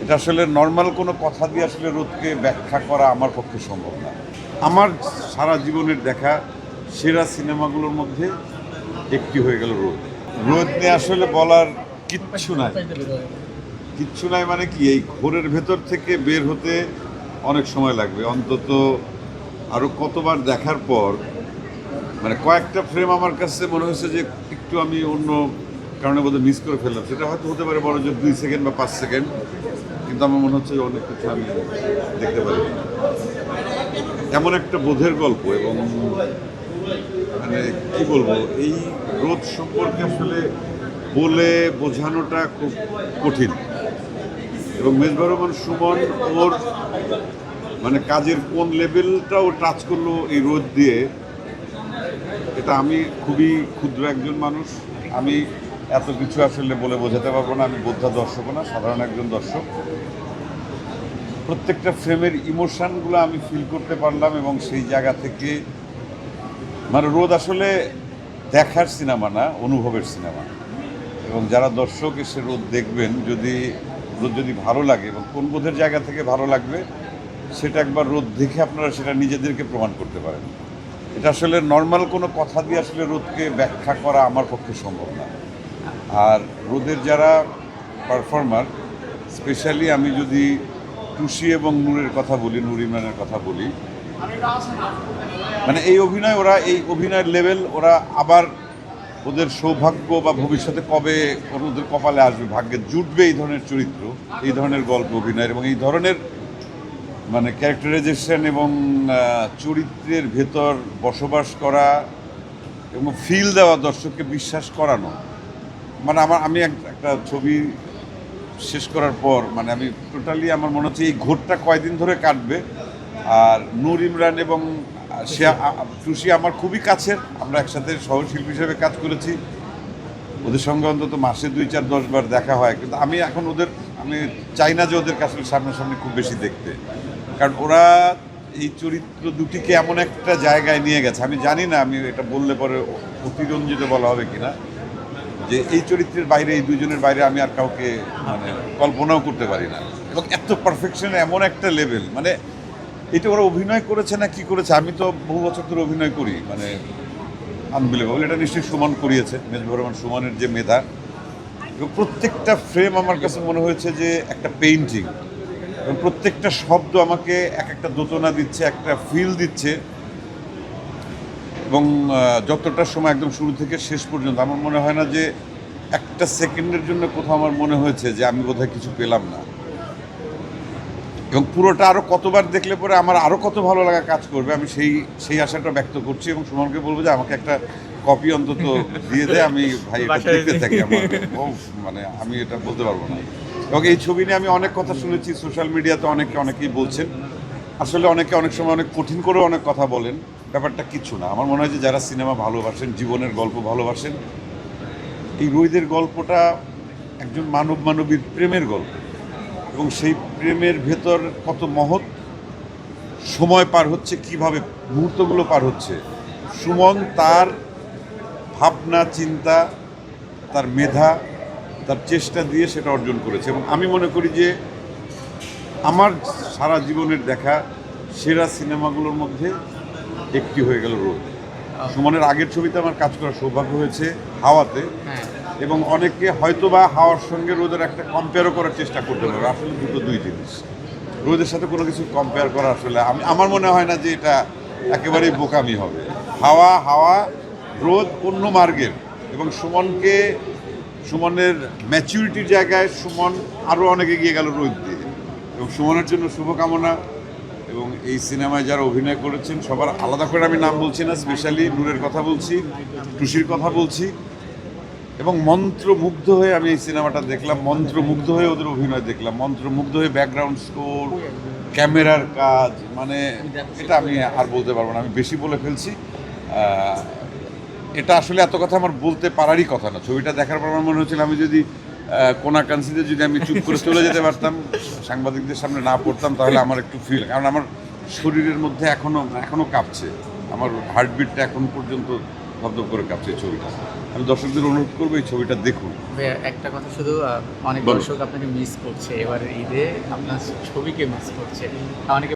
এটা আসলে নর্মাল কোনো কথা দিয়ে আসলে রোদকে ব্যাখ্যা করা আমার পক্ষে সম্ভব না। আমার সারা জীবনের দেখা সেরা সিনেমাগুলোর মধ্যে একটি হয়ে গেল রোদ। রোদ নিয়ে আসলে বলার কিচ্ছু নাই। কিচ্ছু নাই মানে কি, এই ঘোরের ভেতর থেকে বের হতে অনেক সময় লাগবে, অন্তত আরও কতবার দেখার পর মানে কয়েকটা ফ্রেম আমার কাছে মনে হয়েছে যে একটু আমি অন্য কারণে বোধহয় মিস করে ফেললাম। সেটা হয়তো হতে পারে বড় যে 2 সেকেন্ড বা 5 সেকেন্ড, কিন্তু আমার মনে হচ্ছে যে অনেক কিছু আমি দেখতে পারি। এমন একটা বোধের গল্প, এবং মানে কি বলবো, এই রোদ সম্পর্কে আসলে বলে বোঝানোটা খুব কঠিন। এবং মেজবাহুর রহমান সুমন ওর মানে কাজের কোন লেভেলটাও টাচ করলো এই রোদ দিয়ে, এটা আমি খুবই ক্ষুদ্র একজন মানুষ, আমি এত কিছু আসলে বলে বোঝাতে পারবো না। আমি বোদ্ধা দর্শকও না, সাধারণ একজন দর্শক। প্রত্যেকটা ফ্রেমের ইমোশানগুলো আমি ফিল করতে পারলাম, এবং সেই জায়গা থেকে মানে রোদ আসলে দেখার সিনেমা না, অনুভবের সিনেমা। এবং যারা দর্শক এসে রোদ দেখবেন, রোদ যদি ভালো লাগে এবং কোন বোধের জায়গা থেকে ভালো লাগবে, সেটা একবার রোদ দেখে আপনারা সেটা নিজেদেরকে প্রমাণ করতে পারেন। এটা আসলে নর্মাল কোনো কথা দিয়ে আসলে রোদকে ব্যাখ্যা করা আমার পক্ষে সম্ভব না। আর রোদের যারা পারফর্মার, স্পেশালি আমি যদি টুসি এবং নূরের কথা বলি, নূর ইমরানের কথা বলি, মানে এই অভিনয়ের লেভেল, ওরা আবার ওদের সৌভাগ্য বা ভবিষ্যতে কবে ওদের কপালে আসবে, ভাগ্যে জুটবে এই ধরনের চরিত্র, এই ধরনের গল্প অভিনয়ের, এবং এই ধরনের মানে ক্যারেক্টারাইজেশন এবং চরিত্রের ভেতর বসবাস করা এবং ফিল দেওয়া, দর্শককে বিশ্বাস করানো। মানে আমি একটা ছবি শেষ করার পর মানে আমি টোটালি আমার মনে হচ্ছে এই ঘোরটা কয়দিন ধরে কাটবে। আর নূর ইমরান এবং টুসি আমার খুবই কাছের, আমরা একসাথে সহশিল্পী হিসেবে কাজ করেছি, ওদের সঙ্গে অন্তত মাসে 2, 4, 10 বার দেখা হয়। কিন্তু আমি এখন আমি চাই না যে ওদেরকে আসলে সামনাসামনি খুব বেশি দেখতে, কারণ ওরা এই চরিত্র দুটিকে এমন একটা জায়গায় নিয়ে গেছে। আমি জানি না, আমি এটা বললে পরে অতিরঞ্জিত বলা হবে কিনা, যে এই চরিত্রের বাইরে, এই দুজনের বাইরে আমি আর কাউকে মানে কল্পনাও করতে পারি না। এবং এত পারফেকশন, এমন একটা লেভেল, মানে এটা ওরা অভিনয় করেছে না কি করেছে, আমি তো বহু বছর ধরে অভিনয় করি, মানে আনবিলিভেবল। এটা নিশ্চয়ই সুমন করিয়েছে, মেজবাহুর রহমান সুমনের যে মেধা, এবং প্রত্যেকটা ফ্রেম আমার কাছে মনে হয়েছে যে একটা পেইন্টিং, এবং প্রত্যেকটা শব্দ আমাকে একটা দোতনা দিচ্ছে, একটা ফিল দিচ্ছে। এবং যতটা সময় একদম শুরু থেকে শেষ পর্যন্ত আমার মনে হয় না যে একটা সেকেন্ডের জন্য কোথাও আমার মনে হয়েছে যে আমি বোধহয় কিছু পেলাম না। এবং পুরোটা আরও কতবার দেখলে পরে আমার আরও কত ভালো লাগা কাজ করবে, আমি সেই আশাটা ব্যক্ত করছি। এবং সুমনকে বলবো যে আমাকে একটা কপি অন্তত দিয়ে দেয়, আমি ভাই এটা দেখতে থাকি। আমার মানে আমি এটা বলতে পারবো না। এবং এই ছবি নিয়ে আমি অনেক কথা শুনেছি সোশ্যাল মিডিয়াতে, অনেকেই বলছেন, আসলে অনেকে অনেক সময় অনেক কঠিন করেও অনেক কথা বলেন। ব্যাপারটা কিচ্ছু না। আমার মনে হয় যে যারা সিনেমা ভালোবাসেন, জীবনের গল্প ভালোবাসেন, এই রোদের গল্পটা একজন মানবীর প্রেমের গল্প, এবং সেই প্রেমের ভেতর কত মহৎ সময় পার হচ্ছে, কিভাবে মুহূর্তগুলো পার হচ্ছে। সুমন তার ভাবনা চিন্তা, তার মেধা, তার চেষ্টা দিয়ে সেটা অর্জন করেছে। এবং আমি মনে করি যে আমার সারা জীবনের দেখা সেরা সিনেমাগুলোর মধ্যে একটি হয়ে গেল রোদ। সুমনের আগের ছবিতে আমার কাজ করার সৌভাগ্য হয়েছে, হাওয়াতে, এবং অনেকে হয়তোবা হাওয়ার সঙ্গে রোদের একটা কম্পেয়ারও করার চেষ্টা করতে পারবে। আসলে দুই জিনিস, রোদের সাথে কোনো কিছু কম্পেয়ার করা আসলে আমার মনে হয় না যে এটা একেবারেই বোকামি হবে। হাওয়া রোদ অন্য মার্গের, এবং সুমনের ম্যাচুরিটির জায়গায় সুমন আরও অনেক এগিয়ে গেল রোদ দিয়ে। এবং সুমনের জন্য শুভকামনা। এবং এই সিনেমায় যারা অভিনয় করেছেন সবার আলাদা করে আমি নাম বলছি না, স্পেশালি নূরের কথা বলছি, টুসির কথা বলছি। এবং মন্ত্রমুগ্ধ হয়ে আমি এই সিনেমাটা দেখলাম, মন্ত্রমুগ্ধ হয়ে ওদের অভিনয় দেখলাম, মন্ত্রমুগ্ধ হয়ে ব্যাকগ্রাউন্ড স্কোর, ক্যামেরার কাজ, মানে এটা আমি আর বলতে পারবো না, আমি বেশি বলে ফেলছি। এটা আসলে এত কথা আমার বলতে পারারই কথা না। ছবিটা দেখার পর আমার মনে হচ্ছিল আমি যদি কোনাকাঞ্চিতে যদি আমি চুপ করে চলে যেতে পারতাম, সাংবাদিকদের সামনে না পড়তাম, তাহলে আমার একটু ফিল, কারণ আমার শরীরের মধ্যে এখনও কাঁপছে, আমার হার্টবিটটা এখন পর্যন্ত ধপধপ করে কাঁপছে এই ছবিটা। আমি দর্শকদের অনুরোধ করবো এই ছবিটা দেখুন। ভাইয়া একটা কথা শুধু অনেক বলুন। দর্শক আপনাকে মিস করছে, এবার ঈদে আপনার ছবিকে মিস করছে, অনেকে